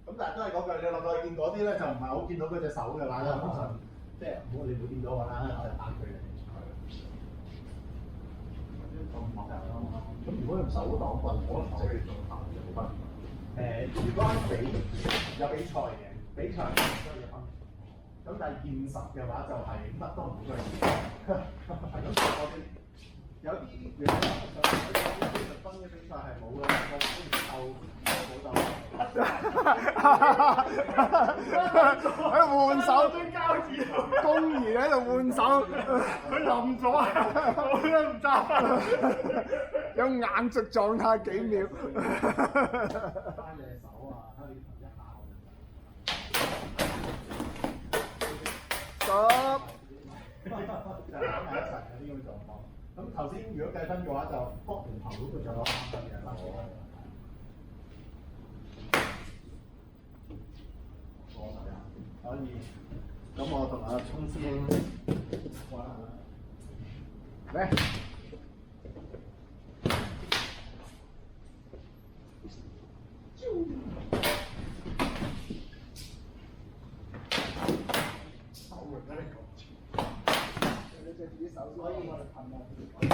咁但係都係嗰句，你落到去見嗰啲咧，就唔係好見到佢隻手嘅話咧，通常即係你唔好見到我啦，我就打佢嘅。咁如果用手擋棍，可能就係仲難嘅分別。如果有比賽嘅，比賽係需要分。咁但係現實嘅話就係乜都唔需要。係咁，我哋有啲嘢有啲60分嘅比賽係冇嘅，喺度換手，張膠紙，公兒喺度換手，佢冧咗啊！我都唔揸。有硬直狀態幾秒。翻隻手啊，喺度一下我就就喺一齊嘅呢種狀況。咁頭先如果計分嘅話，就撲完頭嗰個就攞3分嘅。可以。咁我同阿聰師兄玩下啦。嚟。手型啊！你講。你隻自己手先可以噴啊！